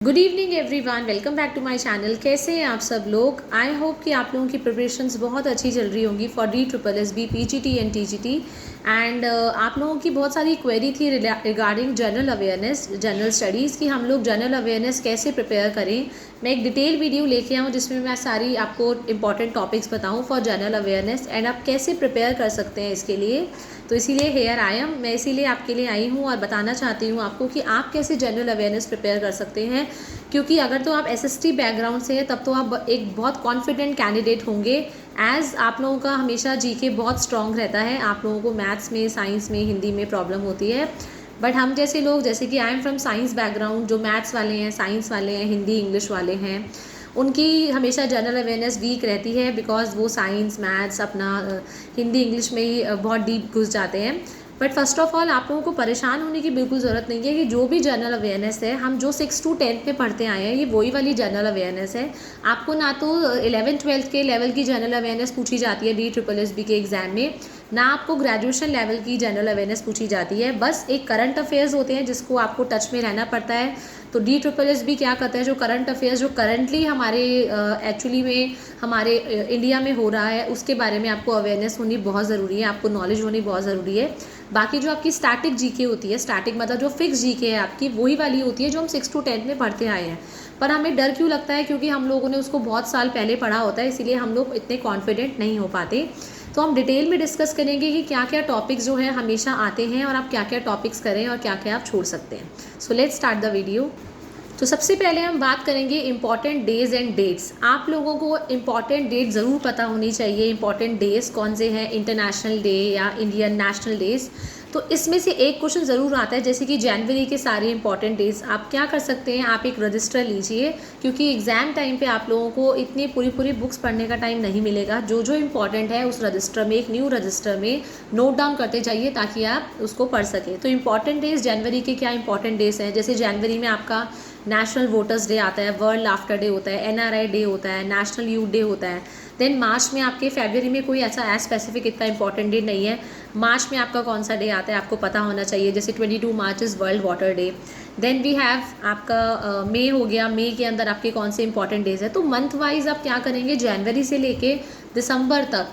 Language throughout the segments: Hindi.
Good evening everyone, welcome back to my channel. कैसे हैं आप सब लोग? आई होप कि आप लोगों की प्रिपरेशंस बहुत अच्छी चल रही होंगी for DSSB PGT and TGT। And आप लोगों की बहुत सारी क्वेरी थी regarding general awareness, general studies की हम लोग जनरल अवेयरनेस कैसे प्रिपेयर करें। मैं एक डिटेल वीडियो लेके आऊँ जिसमें मैं सारी आपको इंपॉर्टेंट टॉपिक्स बताऊँ फॉर जनरल अवेयरनेस एंड आप कैसे प्रिपेयर कर सकते हैं इसके लिए। तो इसीलिए हेयर आई एम, मैं इसीलिए आपके लिए आई हूँ और बताना चाहती हूँ आपको कि आप कैसे जनरल अवेयरनेस प्रिपेयर कर सकते हैं। क्योंकि अगर तो आप SST बैकग्राउंड से हैं तब तो आप एक बहुत कॉन्फिडेंट कैंडिडेट होंगे। एज़ आप लोगों का हमेशा GK बहुत स्ट्रॉन्ग रहता है, आप लोगों को मैथ्स में, साइंस में, हिंदी में प्रॉब्लम होती है। बट हम जैसे लोग, जैसे कि I am from science background, जो मैथ्स वाले हैं, साइंस वाले हैं, हिंदी इंग्लिश वाले हैं, उनकी हमेशा जनरल अवेयरनेस वीक रहती है बिकॉज वो साइंस मैथ्स अपना हिंदी इंग्लिश में ही बहुत डीप घुस जाते हैं। बट फर्स्ट ऑफ ऑल आप लोगों को परेशान होने की बिल्कुल ज़रूरत नहीं है कि जो भी जनरल अवेयरनेस है, हम जो 6 to 10 में पढ़ते आए हैं, ये वही वाली जनरल अवेयरनेस है। आपको ना तो 11th-12th के लेवल की जनरल अवेयरनेस पूछी जाती है DSSB के एग्ज़ाम में, ना आपको ग्रेजुएशन लेवल की जनरल अवेयरनेस पूछी जाती है। बस एक करंट अफेयर्स होते हैं जिसको आपको टच में रहना पड़ता है। तो DSSB क्या करता है, जो करंट अफेयर्स जो करंटली हमारे एक्चुअली में हमारे इंडिया में हो रहा है, उसके बारे में आपको अवेयरनेस होनी बहुत ज़रूरी है, आपको नॉलेज होनी बहुत ज़रूरी है। बाकी जो आपकी स्टैटिक GK होती है, स्टैटिक मतलब जो फिक्स GK है आपकी, वही वाली होती है जो हम 6 to 10 में पढ़ते आए हैं। पर हमें डर क्यों लगता है? क्योंकि हम लोगों ने उसको बहुत साल पहले पढ़ा होता है, इसीलिए हम लोग इतने कॉन्फिडेंट नहीं हो पाते। तो हम डिटेल में डिस्कस करेंगे कि क्या क्या टॉपिक्स जो है हमेशा आते हैं और आप क्या क्या टॉपिक्स करें और क्या क्या आप छोड़ सकते हैं। So let's start the video. तो सबसे पहले हम बात करेंगे इंपॉर्टेंट डेज़ एंड डेट्स। आप लोगों को इंपॉर्टेंट डेट ज़रूर पता होनी चाहिए। इंपॉर्टेंट डेज़ कौन से हैं, इंटरनेशनल डे या इंडियन नेशनल डेज़। तो इसमें से एक क्वेश्चन ज़रूर आता है, जैसे कि जनवरी के सारे इंपॉर्टेंट डेज़। आप क्या कर सकते हैं, आप एक रजिस्टर लीजिए, क्योंकि एग्ज़ाम टाइम पे आप लोगों को इतनी पूरी बुक्स पढ़ने का टाइम नहीं मिलेगा। जो जो इंपॉर्टेंट है उस रजिस्टर में, एक न्यू रजिस्टर में नोट डाउन करते जाइए ताकि आप उसको पढ़ सकें। तो इंपॉर्टेंट डेज़ जनवरी के क्या इंपॉर्टेंट डेज़ हैं, जैसे जनवरी में आपका नेशनल वोटर्स डे आता है, वर्ल्ड लाफ्टर डे होता है, NRI डे होता है, नेशनल यूथ डे होता है। देन मार्च में आपके, फरवरी में कोई ऐसा स्पेसिफिक इतना इंपॉर्टेंट डे नहीं है। मार्च में आपका कौन सा डे आता है आपको पता होना चाहिए, जैसे 22 March is world water day. Then we have आपका मई हो गया, मई के अंदर आपके कौन से इंपॉर्टेंट डेज़ है। तो मंथ वाइज आप क्या करेंगे, जनवरी से लेके दिसंबर तक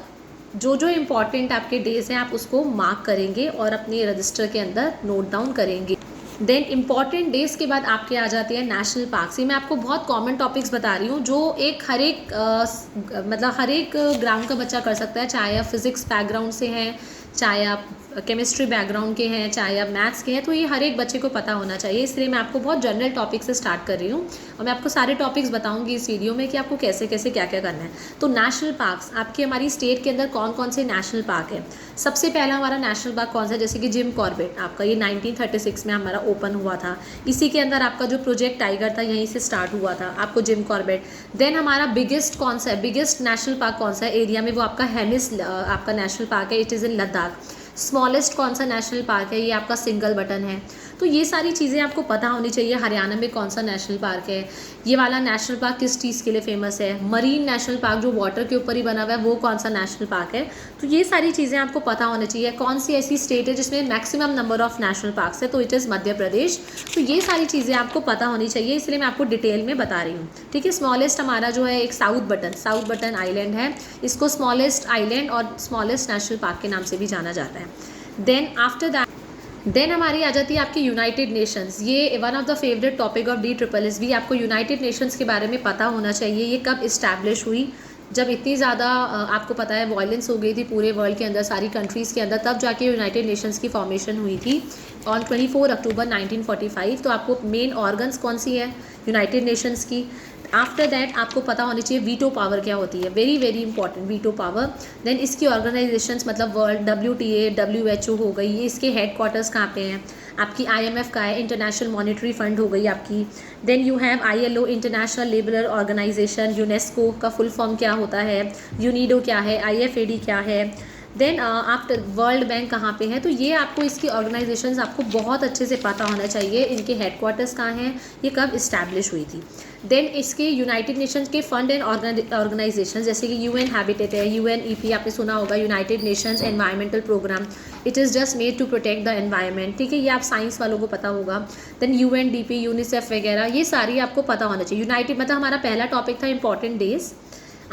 जो जो इम्पॉर्टेंट आपके डेज़ हैं आप उसको मार्क करेंगे और अपने रजिस्टर के अंदर नोट डाउन करेंगे। देन इंपॉर्टेंट डेज़ के बाद आपके आ जाते हैं नेशनल पार्क्स। ये मैं आपको बहुत कॉमन टॉपिक्स बता रही हूँ जो एक हर एक ग्राउंड का बच्चा कर सकता है, चाहे आप फिज़िक्स बैकग्राउंड से हैं, चाहे आप केमिस्ट्री बैकग्राउंड के हैं, चाहे आप मैथ्स के हैं। तो ये हर एक बच्चे को पता होना चाहिए, इसलिए मैं आपको बहुत जनरल टॉपिक से स्टार्ट कर रही हूँ और मैं आपको सारे टॉपिक्स बताऊँगी इस वीडियो में कि आपको कैसे कैसे क्या क्या करना है। तो नेशनल पार्क्स आपकी, हमारी स्टेट के अंदर कौन कौन से नेशनल पार्क है। सबसे पहला हमारा नेशनल पार्क कौन सा है, जैसे कि जिम कॉर्बेट आपका, ये 1936 में हमारा ओपन हुआ था। इसी के अंदर आपका जो प्रोजेक्ट टाइगर था यहीं से स्टार्ट हुआ था, आपको जिम कॉर्बेट। देन हमारा बिगेस्ट कौन सा है, बिगेस्ट नेशनल पार्क कौन सा है एरिया में, वो आपका हेमिस आपका नेशनल पार्क है, it is in Ladakh. Smallest कौन सा नेशनल पार्क है, ये आपका सिंगल बटन है। तो ये सारी चीज़ें आपको पता होनी चाहिए। हरियाणा में कौन सा नेशनल पार्क है, ये वाला नेशनल पार्क किस चीज़ के लिए फेमस है, मरीन नेशनल पार्क जो वाटर के ऊपर ही बना हुआ है वो कौन सा नेशनल पार्क है। तो ये सारी चीज़ें आपको पता होनी चाहिए। कौन सी ऐसी स्टेट है जिसमें maximum number of national parks है, तो इट इज़ मध्य प्रदेश। तो ये सारी चीज़ें आपको पता होनी चाहिए, इसलिए मैं आपको डिटेल में बता रही हूँ। ठीक है, स्मॉलेस्ट हमारा जो है एक साउथ बटन आइलैंड है, इसको स्मॉलेस्ट आइलैंड और स्मॉलेस्ट नेशनल पार्क के नाम से भी जाना जाता है। देन आफ्टर दैट देन हमारी आ जाती है आपकी यूनाइटेड नेशंस। ये one of the favourite topic of DSSB। आपको यूनाइटेड नेशंस के बारे में पता होना चाहिए, ये कब इस्टेब्लिश हुई, जब इतनी ज़्यादा आपको पता है वायलेंस हो गई थी पूरे वर्ल्ड के अंदर, सारी कंट्रीज़ के अंदर, तब जाके यूनाइटेड नेशंस की फॉर्मेशन हुई थी ऑन 24 अक्टूबर 1945। तो आपको मेन ऑर्गन्स कौन सी है यूनाइटेड नेशंस की। आफ्टर दैट आपको पता होनी चाहिए वीटो पावर क्या होती है, very very important veto power. Then इसकी ऑर्गेनाइजेशंस मतलब वर्ल्ड WTA WHO हो गई, ये इसके हेड क्वार्टर्स कहाँ पे हैं, आपकी IMF का है, इंटरनेशनल मॉनेटरी फंड हो गई आपकी। Then you have ILO, International Labour Organisation. UNESCO का फुल फॉर्म क्या होता है, यूनिडो क्या है, IFAD क्या है। देन आफ्टर वर्ल्ड बैंक कहाँ पे है। तो ये आपको इसकी ऑर्गेनाइजेशंस आपको बहुत अच्छे से पता होना चाहिए, इनके हेडक्वार्टर्स कहाँ हैं, ये कब इस्टेब्लिश हुई थी। देन इसके यूनाइटेड नेशंस के फंड एंड ऑर्गेनाइजेशन, जैसे कि UN हैबिटेट है, UNEP आपने सुना होगा, United Nations Environmental Programme. It is just made to protect the environment, ठीक है, ये आप साइंस वालों को पता होगा। देन UNDP, यूनिसेफ वगैरह, ये सारी आपको पता होना चाहिए। यूनाइटेड, मतलब हमारा पहला टॉपिक था इंपॉर्टेंट डेज,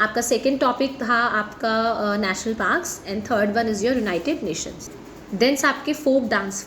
आपका सेकेंड टॉपिक था आपका national parks, and third one is your United Nations. Then आपके फोक डांस,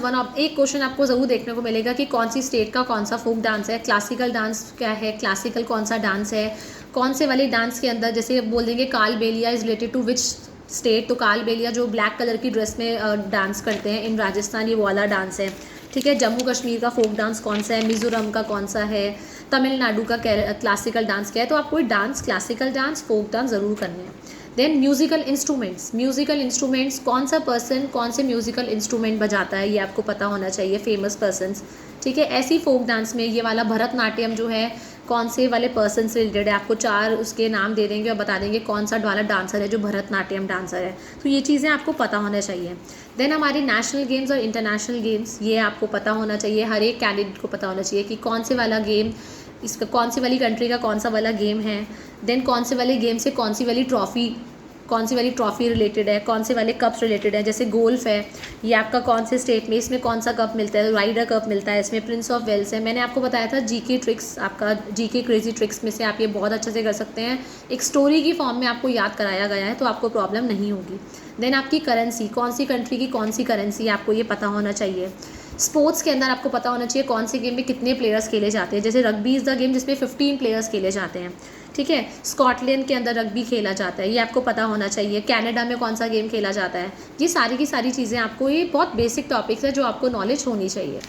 वन ऑफ एक क्वेश्चन आपको ज़रूर देखने को मिलेगा कि कौन सी स्टेट का कौन सा फोक डांस है, क्लासिकल डांस क्या है, क्लासिकल कौन सा डांस है, कौन से वाले डांस के अंदर, जैसे बोल देंगे Kalbelia is related to which state, तो कालबेलिया जो ब्लैक कलर की ड्रेस में डांस करते हैं इन राजस्थान, ये वाला डांस है, ठीक है। जम्मू कश्मीर का फोक डांस कौन सा है, मिज़ोरम का कौन सा है, तमिलनाडु का क्लासिकल डांस क्या है। तो आप कोई dance, classical dance, folk dance ज़रूर करने हैं। देन म्यूज़िकल इंस्ट्रूमेंट्स, कौन सा पर्सन कौन से म्यूज़िकल इंस्ट्रूमेंट बजाता है, ये आपको पता होना चाहिए, फेमस पर्सन्स, ठीक है। ऐसी फोक डांस में ये वाला भरतनाट्यम जो है कौन से वाले पर्सन से रिलेटेड है, आपको 4 उसके नाम दे देंगे और बता देंगे कौन सा वाला डांसर है जो भरतनाट्यम डांसर है। तो ये चीज़ें आपको पता होना चाहिए। देन हमारे नेशनल गेम्स और इंटरनेशनल गेम्स, ये आपको पता होना चाहिए, हर एक कैंडिडेट को पता होना चाहिए कि कौन से वाला गेम, इसका कौन सी वाली कंट्री का कौन सा वाला गेम है। देन कौन से वाले गेम से कौन सी वाली ट्रॉफ़ी रिलेटेड है, कौन से वाले कप्स रिलेटेड है। जैसे गोल्फ है, ये आपका कौन से स्टेट में, इसमें कौन सा कप मिलता है, राइडर कप मिलता है, इसमें प्रिंस ऑफ वेल्स है। मैंने आपको बताया था जीके ट्रिक्स, आपका जीके क्रेजी ट्रिक्स में से आप ये बहुत अच्छे से कर सकते हैं। एक स्टोरी की फॉर्म में आपको याद कराया गया है, तो आपको प्रॉब्लम नहीं होगी। देन आपकी करेंसी, कौन सी कंट्री की कौन सी करेंसी, आपको ये पता होना चाहिए। स्पोर्ट्स के अंदर आपको पता होना चाहिए कौन से गेम में कितने प्लेयर्स खेले जाते हैं। जैसे रग्बी इज़ द गेम जिसमें 15 प्लेयर्स खेले जाते हैं, ठीक है। स्कॉटलैंड के अंदर रग्बी खेला जाता है, ये आपको पता होना चाहिए। कनाडा में कौन सा गेम खेला जाता है, ये सारी की सारी चीज़ें आपको, ये बहुत बेसिक टॉपिक्स है जो आपको नॉलेज होनी चाहिए।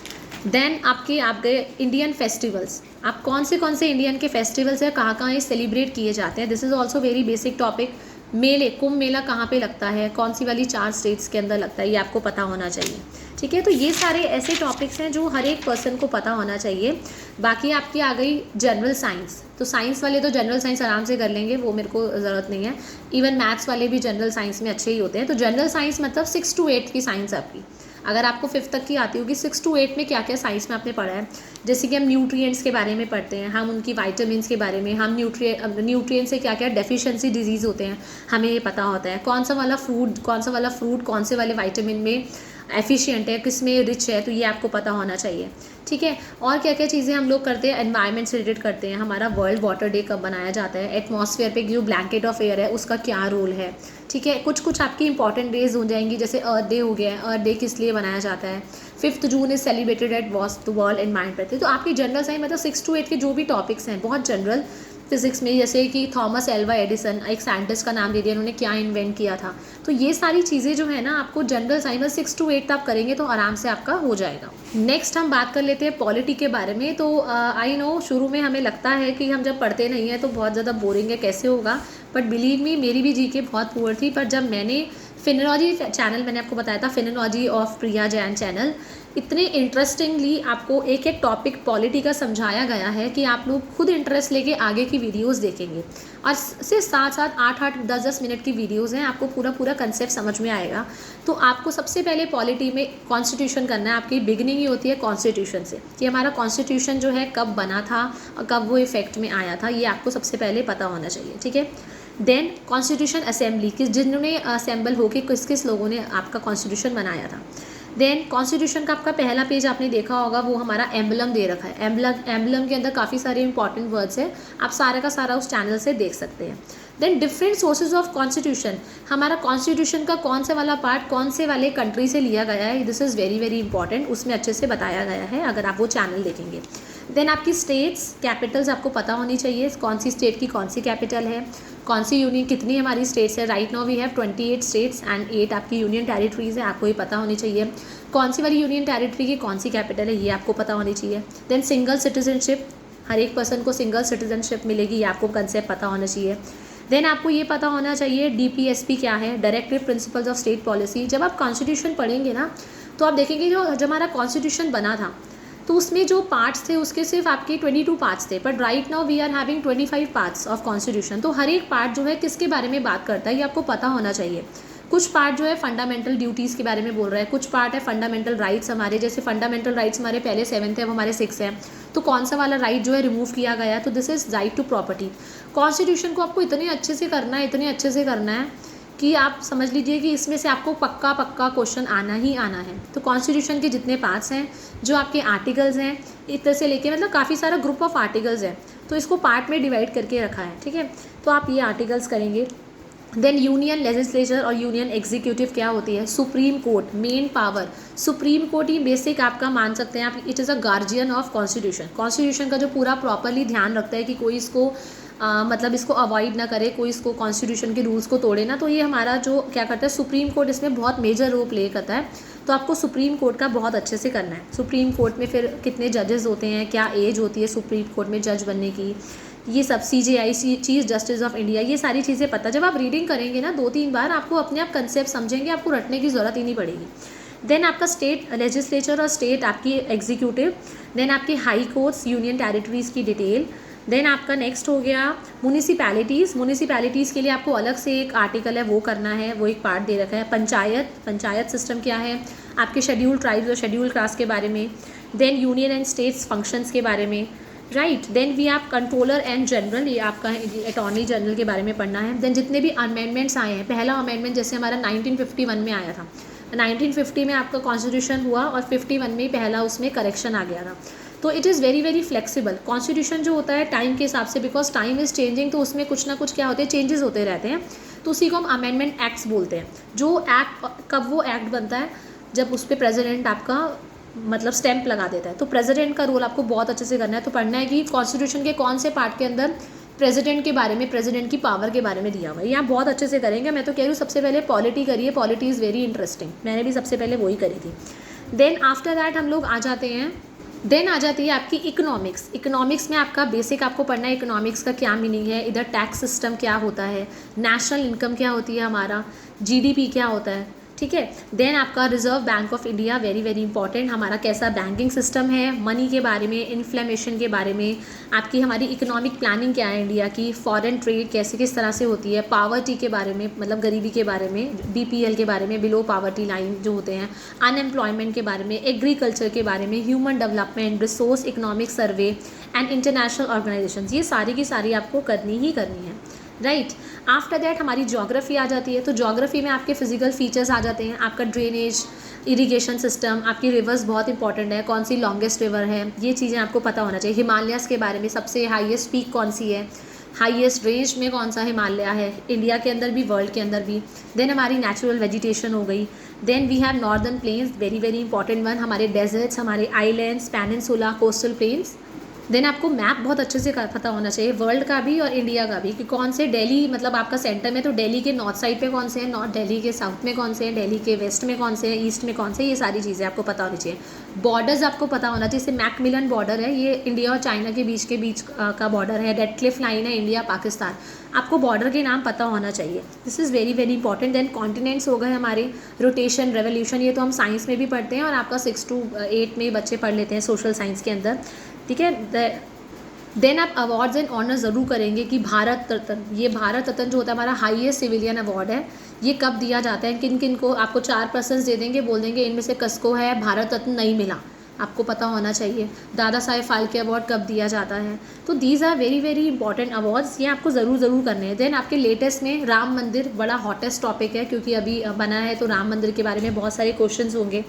देन आप गए इंडियन फेस्टिवल्स, आप कौन से इंडियन के फेस्टिवल्स हैं, कहाँ ये सेलिब्रेट किए जाते हैं, this is also very basic topic. मेले, कुंभ मेला कहाँ पे लगता है, कौन सी वाली 4 स्टेट्स के अंदर लगता है, ये आपको पता होना चाहिए, ठीक है। तो ये सारे ऐसे टॉपिक्स हैं जो हर एक पर्सन को पता होना चाहिए। बाकी आपकी आ गई जनरल साइंस, तो साइंस वाले तो जनरल साइंस आराम से कर लेंगे, वो मेरे को ज़रूरत नहीं है। इवन मैथ्स वाले भी जनरल साइंस में अच्छे ही होते हैं। तो जनरल साइंस मतलब 6 to 8 की साइंस आपकी, अगर आपको 5th तक की आती होगी, 6 to 8 में क्या क्या साइंस में आपने पढ़ा है। जैसे कि हम न्यूट्रिएंट्स के बारे में पढ़ते हैं, हम उनकी वाइटामिन्स के बारे में, हम न्यूट्रिएंट्स से क्या क्या डेफिशिएंसी डिजीज़ होते हैं, हमें ये पता होता है। कौन सा वाला फ्रूट कौन से वाले वाइटामिन में एफिशिएंट है, किस में रिच है, तो ये आपको पता होना चाहिए, ठीक है। और क्या क्या चीज़ें हम लोग करते हैं, एनवायरनमेंट से रिलेटेड करते हैं। हमारा वर्ल्ड वाटर डे कब बनाया जाता है, एटमॉस्फेयर पे जो ब्लैंकेट ऑफ एयर है उसका क्या रोल है, ठीक है। कुछ आपकी इंपॉर्टेंट डेज हो जाएंगी, जैसे अर्थ डे हो गया है, अर्थ डे किस लिए बनाया जाता है। 5th June is celebrated at world environment day. तो आपकी जनरल साइंस मतलब 6 to 8 के जो भी टॉपिक्स हैं बहुत जनरल। फिज़िक्स में जैसे कि थॉमस एल्वा एडिसन, एक साइंटिस्ट का नाम दे दिया, उन्होंने क्या इन्वेंट किया था। तो ये सारी चीज़ें जो है ना आपको जनरल साइंस में 6 to 8 आप करेंगे तो आराम से आपका हो जाएगा। नेक्स्ट हम बात कर लेते हैं पॉलिटी के बारे में। तो आई नो शुरू में हमें लगता है कि हम जब पढ़ते नहीं हैं तो बहुत ज़्यादा बोरिंग है, कैसे होगा, बट बिलीव मी मेरी भी जीके बहुत पुअर थी। पर जब मैंने फिनोलॉजी चैनल, मैंने आपको बताया था phenology of Priya Jain channel, इतने इंटरेस्टिंगली आपको एक एक टॉपिक पॉलिटी का समझाया गया है कि आप लोग खुद इंटरेस्ट लेके आगे की वीडियोस देखेंगे। और सिर्फ 7-7, 8-8, 10-10 मिनट की वीडियोस हैं, आपको पूरा कंसेप्ट समझ में आएगा। तो आपको सबसे पहले पॉलिटी में कॉन्स्टिट्यूशन करना है। आपकी बिगिनिंग ही होती है कॉन्स्टिट्यूशन से, कि हमारा कॉन्स्टिट्यूशन जो है कब बना था और कब वो इफेक्ट में आया था, ये आपको सबसे पहले पता होना चाहिए, ठीक है। देन कॉन्स्टिट्यूशन असेंबली, किस जिन्होंने असेंबल होकर किस किस लोगों ने आपका कॉन्स्टिट्यूशन बनाया था। देन कॉन्स्टिट्यूशन का आपका पहला पेज आपने देखा होगा, वो हमारा एम्बलम दे रखा है। एम्बलम के अंदर काफ़ी सारे इंपॉर्टेंट वर्ड्स हैं, आप सारा का सारा उस चैनल से देख सकते हैं। Then different sources of constitution, हमारा कॉन्स्टिट्यूशन का कौन से वाला पार्ट कौन से वाले कंट्री से लिया गया है, this is very very important, उसमें अच्छे से बताया गया है अगर आप वो चैनल देखेंगे। देन आपकी स्टेट्स, कैपिटल्स आपको पता होनी चाहिए, कौन सी स्टेट की कौन सी कैपिटल है, कौन सी यूनियन, कितनी हमारी स्टेट्स है। Right now we have 28 states and 8 आपकी यूनियन टेरिटरीज़ है, आपको ये पता होनी चाहिए। कौन सी वाली यूनियन टेरिटरी की कौन सी कैपिटल है, ये आपको पता होनी चाहिए। देन सिंगल सिटीजनशिप, हर एक पर्सन को सिंगल सिटीजनशिप मिलेगी, ये आपको कंसेप्ट पता होना चाहिए। देन आपको ये पता होना चाहिए DPSP क्या है, directive principles of state policy. जब आप कॉन्स्टिट्यूशन पढ़ेंगे ना तो आप देखेंगे जो हमारा कॉन्स्टिट्यूशन बना था तो उसमें जो पार्ट्स थे उसके सिर्फ आपके 22 पार्ट्स थे, but right now we are having 25 parts of constitution. तो हर एक पार्ट जो है किसके बारे में बात करता है ये आपको पता होना चाहिए। कुछ पार्ट जो है फंडामेंटल ड्यूटीज़ के बारे में बोल रहा है, कुछ पार्ट है फंडामेंटल राइट्स हमारे, जैसे फंडामेंटल राइट्स हमारे पहले 7 थे, अब हमारे 6 हैं, तो कौन सा वाला राइट जो है रिमूव किया गया है, तो this is right to property. Constitution को आपको इतने अच्छे से करना है कि आप समझ लीजिए कि इसमें से आपको पक्का पक्का क्वेश्चन आना ही आना है। तो कॉन्स्टिट्यूशन के जितने पार्ट्स हैं, जो आपके आर्टिकल्स हैं, इतने से लेके मतलब काफ़ी सारा ग्रुप ऑफ आर्टिकल्स है, तो इसको पार्ट में डिवाइड करके रखा है, ठीक है। तो आप ये आर्टिकल्स करेंगे। देन यूनियन लेजिस्लेचर और यूनियन एग्जीक्यूटिव क्या होती है? Supreme court, main power. Supreme court ही बेसिक आपका मान सकते हैं आप, it is a guardian of constitution. Constitution का जो पूरा प्रॉपरली ध्यान रखता है कि कोई इसको मतलब इसको अवॉइड ना करे, कोई इसको कॉन्स्टिट्यूशन के रूल्स को तोड़े ना, तो ये हमारा जो क्या करता है सुप्रीम कोर्ट, इसमें बहुत मेजर रोल प्ले करता है। तो आपको सुप्रीम कोर्ट का बहुत अच्छे से करना है। सुप्रीम कोर्ट में फिर कितने जजेस होते हैं, क्या एज होती है सुप्रीम कोर्ट में जज बनने की, ये सब CJI chief justice of India, ये सारी चीज़ें पता। जब आप रीडिंग करेंगे ना 2-3 बार, आपको अपने आप कंसेप्ट समझेंगे, आपको रटने की ज़रूरत ही नहीं पड़ेगी। देन आपका स्टेट लेजिस्लेचर और स्टेट आपकी एग्जीक्यूटिव। देन आपकी हाई कोर्ट्स, यूनियन टेरिटरीज़ की डिटेल। देन आपका नेक्स्ट हो गया म्यूनिसिपैलिटीज़। म्यूनिसिपैलिटीज़ के लिए आपको अलग से एक आर्टिकल है, वो करना है, वो एक पार्ट दे रखा है। पंचायत, पंचायत सिस्टम क्या है, आपके शेड्यूल ट्राइब्स और शेड्यूल कास्ट के बारे में। Then union and states functions के बारे में, राइट। देन वी आप कंट्रोलर एंड जनरल, ये आपका अटॉर्नी जनरल के बारे में पढ़ना है। देन जितने भी अमेंडमेंट्स आए हैं, पहला अमेंडमेंट जैसे हमारा 1951 में आया था, 1950 में आपका कॉन्स्टिट्यूशन हुआ और 51 में ही पहला उसमें करेक्शन आ गया था। तो it is very very flexible constitution जो होता है टाइम के हिसाब से, बिकॉज टाइम इज़ चेंजिंग, तो उसमें कुछ ना कुछ क्या होते हैं, चेंजेस होते रहते हैं। तो उसी को हम अमेंडमेंट एक्ट्स बोलते हैं। जो एक्ट, कब वो एक्ट बनता है, जब उस पर प्रेसिडेंट आपका मतलब स्टैंप लगा देता है। तो प्रेसिडेंट का रोल आपको बहुत अच्छे से करना है। तो पढ़ना है कि कॉन्स्टिट्यूशन के कौन से पार्ट के अंदर प्रेसिडेंट के बारे में, प्रेसिडेंट की पावर के बारे में दिया हुआ है। ये आप बहुत अच्छे से करेंगे। मैं तो कह रही हूँ सबसे पहले पॉलिटी करिए, पॉलिटी इज़ वेरी इंटरेस्टिंग, मैंने भी सबसे पहले वही करी थी। देन आफ्टर दैट हम लोग आ जाते हैं, देन आ जाती है आपकी इकोनॉमिक्स। इकोनॉमिक्स में आपका बेसिक आपको पढ़ना है इकोनॉमिक्स का क्या मीनिंग है, इधर टैक्स सिस्टम क्या होता है, नेशनल इनकम क्या होती है हमारा, GDP क्या होता है, ठीक है। देन आपका reserve bank of India, very very important, हमारा कैसा बैंकिंग सिस्टम है, मनी के बारे में, इन्फ्लेमेशन के बारे में, आपकी हमारी इकोनॉमिक प्लानिंग क्या है इंडिया की, फॉरेन ट्रेड कैसे किस तरह से होती है, पावर्टी के बारे में मतलब गरीबी के बारे में, BPL के बारे में, बिलो पावर्टी लाइन जो होते हैं, अनएम्प्लॉयमेंट के बारे में, एग्रीकल्चर के बारे में, human development, resource economic survey and international organisation, ये सारी की सारी आपको करनी ही करनी है, राइट। आफ्टर दैट हमारी ज्योग्राफी आ जाती है। तो ज्योग्राफी में आपके फिजिकल फीचर्स आ जाते हैं, आपका ड्रेनेज, इरिगेशन सिस्टम, आपकी रिवर्स बहुत इंपॉर्टेंट है, कौन सी लॉन्गेस्ट रिवर है, ये चीज़ें आपको पता होना चाहिए। हिमालयस के बारे में, सबसे हाईएस्ट पीक कौन सी है, हाईएस्ट रेंज में कौन सा हिमालय है, इंडिया के अंदर भी, वर्ल्ड के अंदर भी। देन हमारी नेचुरल वेजिटेशन हो गई। Then we have northern plains, very very important one, हमारे डेजर्ट्स, हमारे islands, peninsula, coastal plains. Then आपको मैप बहुत अच्छे से पता होना चाहिए, वर्ल्ड का भी और इंडिया का भी, कि कौन से दिल्ली मतलब आपका सेंटर में, तो दिल्ली के नॉर्थ साइड पे कौन से हैं, नॉर्थ दिल्ली के साउथ में कौन से हैं, दिल्ली के वेस्ट में कौन से हैं, ईस्ट में कौन से, ये सारी चीज़ें आपको पता होनी चाहिए। बॉर्डर्स आपको पता होना चाहिए, जैसे मैकमिलन बॉर्डर है, ये इंडिया और चाइना के बीच का बॉर्डर है। रेड क्लिफ लाइन है, इंडिया पाकिस्तान, आपको बॉर्डर के नाम पता होना चाहिए। This is very very important. Then continents हो गए हमारे, रोटेशन, रेवोल्यूशन, ये तो हम साइंस में भी पढ़ते हैं और आपका 6 to 8 में बच्चे पढ़ लेते हैं सोशल साइंस के अंदर, ठीक है। देन आप अवार्ड्स एंड ऑनर ज़रूर करेंगे कि भारत रत्न, ये भारत रत्न जो होता है हमारा हाईएस्ट सिविलियन अवार्ड है, ये कब दिया जाता है, किन किन को, आपको 4 पर्सन्स दे देंगे, बोल देंगे इनमें से किसको है भारत रत्न नहीं मिला, आपको पता होना चाहिए। दादा साहेब फाल्के अवार्ड कब दिया जाता है। तो these are very very important awards, ये आपको ज़रूर करने हैं। देन आपके लेटेस्ट में राम मंदिर बड़ा हॉटेस्ट टॉपिक है, क्योंकि अभी बना है, तो राम मंदिर के बारे में बहुत सारे क्वेश्चंस होंगे।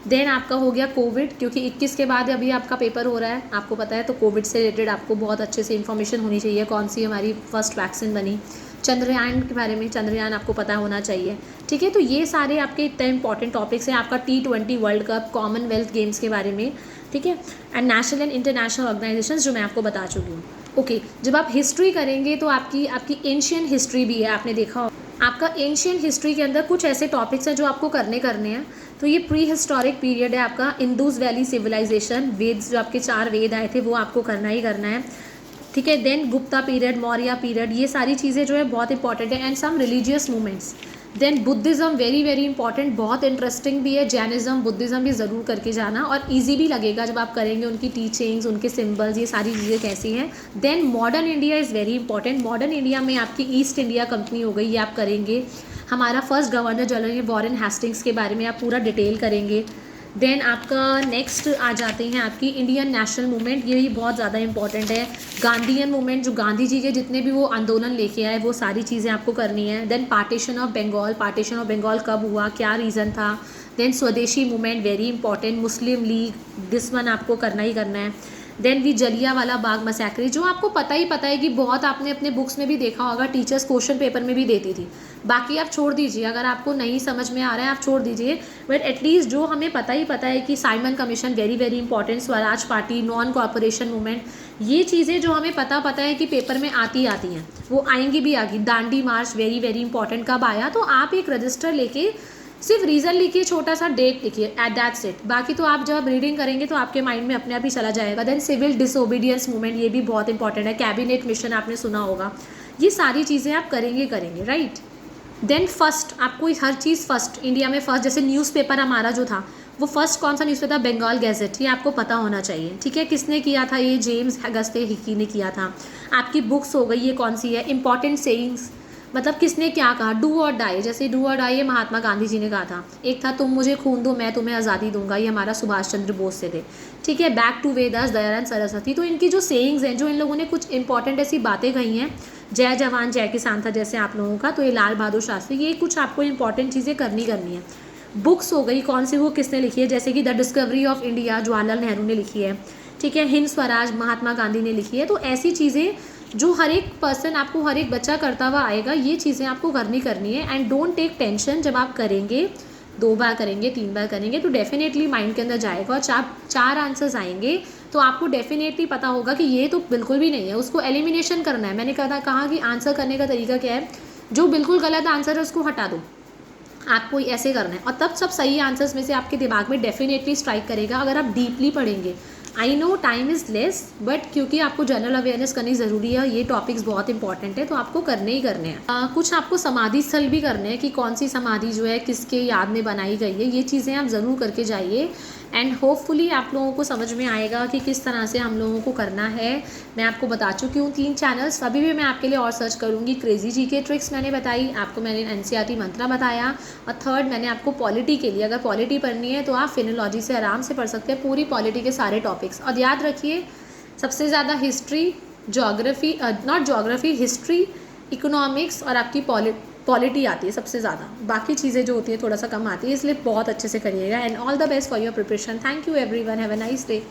देन आपका हो गया कोविड, क्योंकि 21 के बाद अभी आपका पेपर हो रहा है, आपको पता है, तो कोविड से रिलेटेड आपको बहुत अच्छे से इन्फॉर्मेशन होनी चाहिए, कौन सी हमारी फर्स्ट वैक्सीन बनी, चंद्रयान के बारे में, चंद्रयान आपको पता होना चाहिए, ठीक है। तो ये सारे आपके इतने इंपॉर्टेंट टॉपिक्स हैं। आपका T20 world cup, Commonwealth games के बारे में, ठीक है, and national and international organisations जो मैं आपको बता चुकी हूँ। ओके, जब आप हिस्ट्री करेंगे तो आपकी एंशियंट हिस्ट्री भी है, आपने देखा हो, आपका एंशियंट हिस्ट्री के अंदर कुछ ऐसे टॉपिक्स हैं जो आपको करने हैं। तो ये प्री हिस्टोरिक पीरियड है आपका, इंदूज वैली सिविलाइजेशन, वेद जो आपके 4 वेद आए थे वो आपको करना ही करना है, ठीक है। Then Gupta period, Maurya period, ये सारी चीज़ें जो है बहुत इंपॉर्टेंट है। And some religious movements. Then Buddhism, very very important, बहुत इंटरेस्टिंग भी है। जैनिज़्म, बुद्धिज़्म भी ज़रूर करके जाना, और ईजी भी लगेगा जब आप करेंगे, उनकी टीचिंग्स, उनके सिम्बल्स, ये सारी चीज़ें कैसी हैं। Then modern India is very important. Modern India में आपकी ईस्ट इंडिया कंपनी हो गई, ये आप करेंगे। हमारा first governor general Warren Hastings के बारे में आप पूरा डिटेल करेंगे, देन आपका नेक्स्ट आ जाते हैं आपकी इंडियन नेशनल मूवमेंट, ये भी बहुत ज़्यादा इंपॉर्टेंट है। गांधीयन मूवमेंट, जो गांधी जी के जितने भी वो आंदोलन लेके आए वो सारी चीज़ें आपको करनी है। Then partition of Bengal, partition of Bengal कब हुआ, क्या रीज़न था। Then Swadeshi movement very important, Muslim League, this one आपको करना ही करना है। देन भी जलियांवाला बाग मसैक्रे, जो आपको पता है कि बहुत आपने अपने बुक्स में भी देखा होगा, टीचर्स क्वेश्चन पेपर में भी देती थी। बाकी आप छोड़ दीजिए, अगर आपको नहीं समझ में आ रहा है आप छोड़ दीजिए, बट एटलीस्ट जो हमें पता है कि Simon commission very very important, Swaraj party, non corporation movement, ये चीज़ें जो हमें पता है कि पेपर में आती हैं, वो आएंगी भी आएगी। दांडी मार्च वेरी वेरी इंपॉर्टेंट कब आया, तो आप एक रजिस्टर लेके सिर्फ रीज़न लिखिए, छोटा सा डेट लिखिए, एट दैट्स इट। बाकी तो आप जब रीडिंग करेंगे तो आपके माइंड में अपने आप ही चला जाएगा। देन सिविल डिसोबीडियंस मूवमेंट, ये भी बहुत इंपॉर्टेंट है। कैबिनेट मिशन आपने सुना होगा, ये सारी चीज़ें आप करेंगे राइट। देन फर्स्ट, आपको हर चीज़ फर्स्ट, इंडिया में फर्स्ट, जैसे न्यूज़पेपर हमारा जो था वो फर्स्ट कौन सा न्यूज़पेपर, बंगाल गैजेट, ये आपको पता होना चाहिए, ठीक है। किसने किया था ये, जेम्स अगस्ते हिकी ने किया था। आपकी बुक्स हो गई, ये कौन सी है, इंपॉर्टेंट सेइंग्स, मतलब किसने क्या कहा, डू और डाई, जैसे डू और डाई ये महात्मा गांधी जी ने कहा था। एक था तुम मुझे खून दो मैं तुम्हें आज़ादी दूंगा, ये हमारा सुभाष चंद्र बोस से थे, ठीक है। Back to Vedas, Dayanand Saraswati. तो इनकी जो सेइंग्स हैं, जो इन लोगों ने कुछ इंपॉर्टेंट ऐसी बातें कही हैं, जय जवान जय किसान था जैसे आप लोगों का, तो ये लाल बहादुर शास्त्री, ये कुछ आपको इंपॉर्टेंट चीज़ें करनी है। बुक्स हो गई, कौन सी वो किसने लिखी है, जैसे कि the discovery of India Jawaharlal Nehru ने लिखी है, ठीक है। हिंद स्वराज महात्मा गांधी ने लिखी है। तो ऐसी चीज़ें जो हर एक पर्सन, आपको हर एक बच्चा करता हुआ आएगा, ये चीज़ें आपको करनी है। एंड डोंट टेक टेंशन, जब आप करेंगे 2 बार करेंगे 3 बार करेंगे तो डेफिनेटली माइंड के अंदर जाएगा, और 4 आंसर्स आएंगे तो आपको डेफिनेटली पता होगा कि ये तो बिल्कुल भी नहीं है, उसको एलिमिनेशन करना है। मैंने कहा कि आंसर करने का तरीका क्या है, जो बिल्कुल गलत आंसर है उसको हटा दो, आपको ऐसे करना है, और तब सब सही आंसर्स में से आपके दिमाग में डेफिनेटली स्ट्राइक करेगा अगर आप डीपली पढ़ेंगे। I know time is less, but क्योंकि आपको जनरल अवेयरनेस करनी ज़रूरी है, ये टॉपिक्स बहुत इंपॉर्टेंट है, तो आपको करने ही करने हैं। कुछ आपको समाधि स्थल भी करने हैं, कि कौन सी समाधि जो है किसके याद में बनाई गई है, ये चीज़ें आप ज़रूर करके जाइए। एंड होपफुली आप लोगों को समझ में आएगा कि किस तरह से हम लोगों को करना है। मैं आपको बता चुकी हूँ 3 चैनल्स, अभी भी मैं आपके लिए और सर्च करूँगी। क्रेजी जी के ट्रिक्स मैंने बताई आपको, मैंने एनसीईआरटी मंत्रा बताया, और थर्ड मैंने आपको पॉलिटी के लिए, अगर पॉलिटी पढ़नी है तो आप फिनोलॉजी से आराम से पढ़ सकते हैं पूरी पॉलिटी के सारे टॉपिक्स। और याद रखिए सबसे ज़्यादा history, geography, not geography, history, economics और आपकी पॉलिटी आती है सबसे ज़्यादा, बाकी चीज़ें जो होती है थोड़ा सा कम आती है, इसलिए बहुत अच्छे से करिएगा। And all the best for your preparation. Thank you everyone, have a nice day.